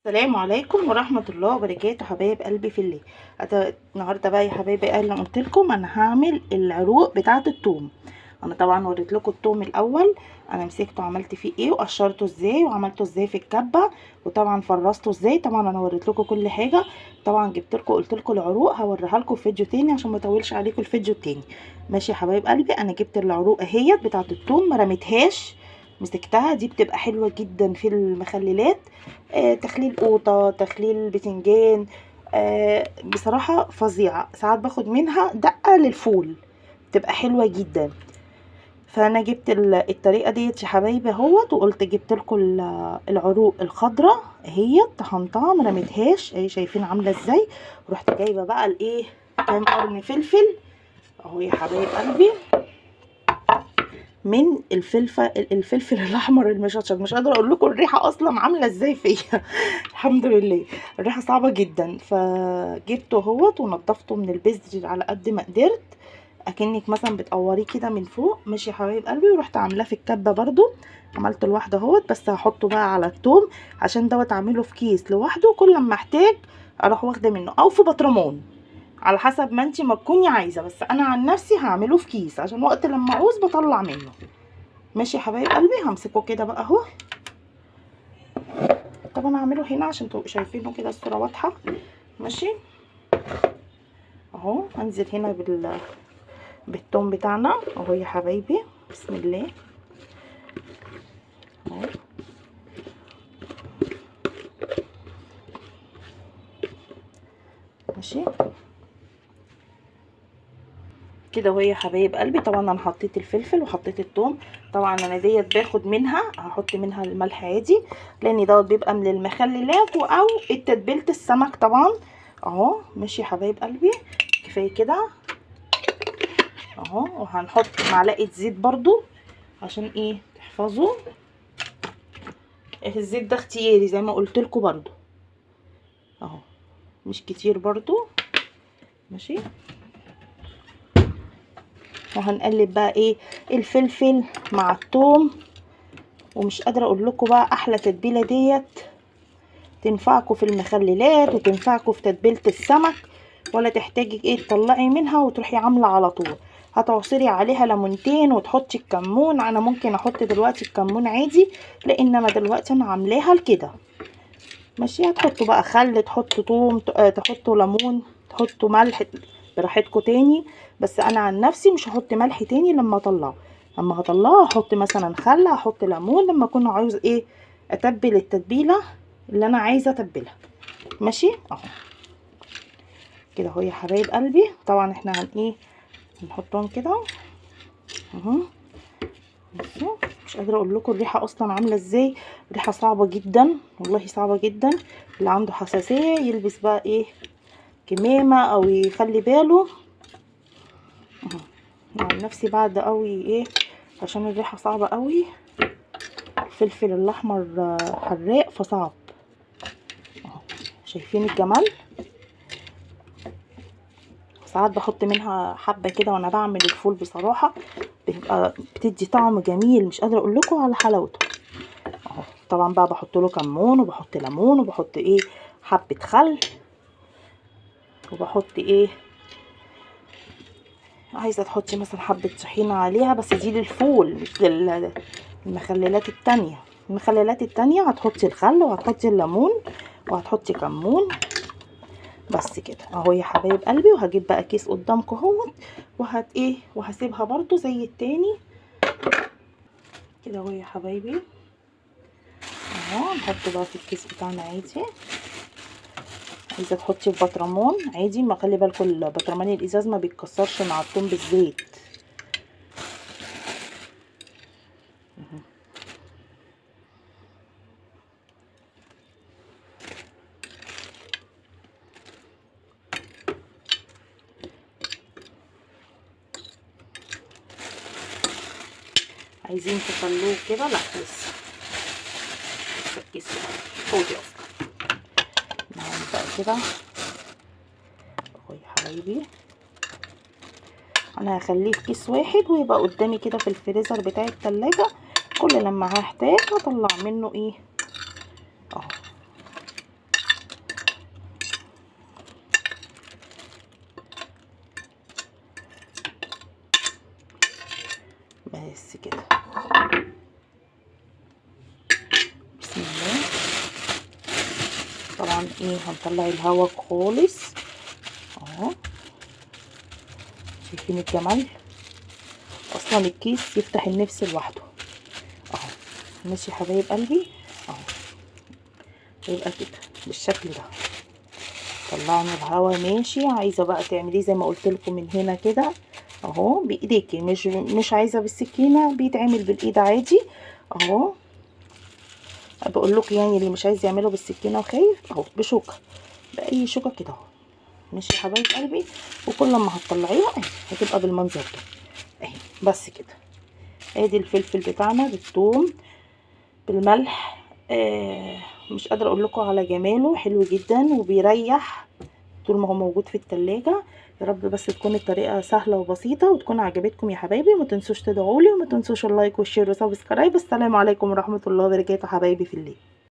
السلام عليكم ورحمة الله وبركاته حبايب قلبي في الله. النهارده بقى يا حبايبي انا قلت لكم انا هعمل العروق بتاعه الثوم. انا طبعا وريت لكم الثوم الاول، انا مسكته وعملت فيه ايه وقشرته ازاي وعملته ازاي في الكبه، وطبعا فرزته ازاي. طبعا انا وريت لكم كل حاجه. طبعا جبت لكم قلت لكم العروق هوريها لكم في فيديو تاني عشان ما اطولش عليكم الفيديو التاني. ماشي يا حبايب قلبي، انا جبت العروق اهيت بتاعه الثوم ما رميتهاش، مسكتها. دي بتبقى حلوه جدا في المخللات، تخليل قوطه، تخليل بتنجان، بصراحه فظيعه. ساعات باخد منها دقه للفول، بتبقى حلوه جدا. فانا جبت الطريقه ديت يا حبايبي اهوت، وقلت جبت لكم العروق الخضراء اهي طحنتها ما رميتهاش اهي، شايفين عامله ازاي. رحت جايبه بقى الايه، كام قرن فلفل اهو يا حبايب قلبي، من الفلفل الاحمر المشطشط. مش قادره اقول لكم الريحه اصلا عامله ازاي فيا الحمد لله، الريحه صعبه جدا. فجبته اهوت ونضفته من البذر على قد ما قدرت، اكنك مثلا بتقوريه كده من فوق. ماشي يا حبايب قلبي، ورحت عاملاه في الكبه برضو، عملت لوحده اهوت. بس هحطه بقى على الثوم عشان دوت اعمله في كيس لوحده، كل ما احتاج اروح واخده منه، او في بطرمان على حسب ما انتي ما تكوني عايزه. بس انا عن نفسي هعمله في كيس عشان وقت لما اعوز بطلع منه. ماشي يا حبايب قلبي، همسكه كده بقى اهو. طبعا هعمله هنا عشان تبقوا شايفينه كده الصوره واضحه. ماشي اهو، هنزل هنا بالثوم بتاعنا اهو يا حبايبي، بسم الله اهو. ماشي كده اهو يا حبايب قلبي. طبعا انا حطيت الفلفل وحطيت الثوم. طبعا انا ديت باخد منها، هحط منها الملح عادي لان دوت بيبقى من المخللات او تتبيله السمك طبعا اهو. ماشي يا حبايب قلبي، كفايه كده اهو. وهنحط معلقه زيت برضو عشان ايه تحفظوا، الزيت ده اختياري زي ما قلت لكم برضو اهو، مش كتير برضو. ماشي، وهنقلب بقى ايه الفلفل مع الثوم. ومش قادره اقول لكم بقى احلى تتبيله ديت تنفعكم في المخللات وتنفعكم في تتبيله السمك، ولا تحتاجي ايه تطلعي منها وتروحي عامله على طول. هتعصري عليها ليمونتين وتحطي الكمون. انا ممكن احط دلوقتي الكمون عادي لان انا دلوقتي انا عاملاها لكده. ماشي، هتحطوا بقى خل، تحطوا ثوم، تحطوا ليمون، تحطوا ملح براحتكم تاني. بس انا عن نفسي مش هحط ملح تاني لما اطلعه. لما هطلعه هحط مثلا خل، هحط ليمون لما اكون عاوز ايه اتبل التتبيله اللي انا عايزه اتبلها. ماشي اهو كده اهو يا حبايب قلبي. طبعا احنا ايه هنحطهم كده اهو. بصوا، مش قادره اقول لكم الريحه اصلا عامله ازاي، ريحه صعبه جدا والله، صعبه جدا. اللي عنده حساسيه يلبس بقى ايه كمامه او يخلي باله اهو. عن نفسي بعد قوي ايه عشان الريحه صعبه قوي، الفلفل الاحمر حراق فصعب اهو. شايفين الجمال، ساعات بحط منها حبه كده وانا بعمل الفول، بصراحه بتبقى بتدي طعم جميل، مش قادره اقول لكم على حلاوته اهو. طبعا بقى بحط له كمون وبحط ليمون وبحط ايه حبه خل، وبحط ايه عايزه تحطي مثلا حبه طحينه عليها، بس دي للفول مش للمخللات التانية. المخللات التانية هتحطي الخل وهتحطي الليمون وهتحطي كمون بس كده اهو يا حبايب قلبي. وهجيب بقى كيس قدامكم اهوت ايه وهسيبها برضو زي التاني كده اهو يا حبايبي اهو. نحطه بقى في الكيس بتاعنا عادي. عايزه تحطي في بطرمان عادي، ما خلي بالكم البطرمان الازاز ما بيتكسرش مع الثوم بالزيت. عايزين تخلوه كده لا لسه الكيس فاضي اصلا. نعمل بقى كده اهو يا حبايبي. انا هخليه في كيس واحد ويبقى قدامي كده في الفريزر بتاع التلاجة، كل لما هحتاج هطلع منه ايه اهو. طبعا ايه هنطلع الهواء خالص اهو. شايفين الجمال؟ اصلا الكيس يفتح النفس لوحده اهو. ماشي يا حبايب قلبي اهو. يبقى كده بالشكل ده. طلعنا الهواء ماشي. عايزه بقى تعمليه زي ما قلت لكم من هنا كده اهو بايديكي، مش عايزه بالسكينه، بيتعمل بالايد عادي اهو. بقول لكم يعني اللي مش عايز يعمله بالسكينه وخايف اهو بشوكه، باي شوكه كده اهو. ماشي يا حبايب قلبي. وكل ما هتطلعيها اهي هتبقى بالمنظر ده اهي. بس كده. ادي الفلفل بتاعنا بالثوم بالملح. مش قادره اقول لكم على جماله، حلو جدا وبيريح طول ما هو موجود في التلاجة. يا رب بس تكون الطريقه سهله وبسيطه وتكون عجبتكم يا حبايبي. ما تنسوش تدعوا لي وما تنسوش اللايك والشير وسبسكرايب. السلام عليكم ورحمه الله وبركاته حبايبي في الله.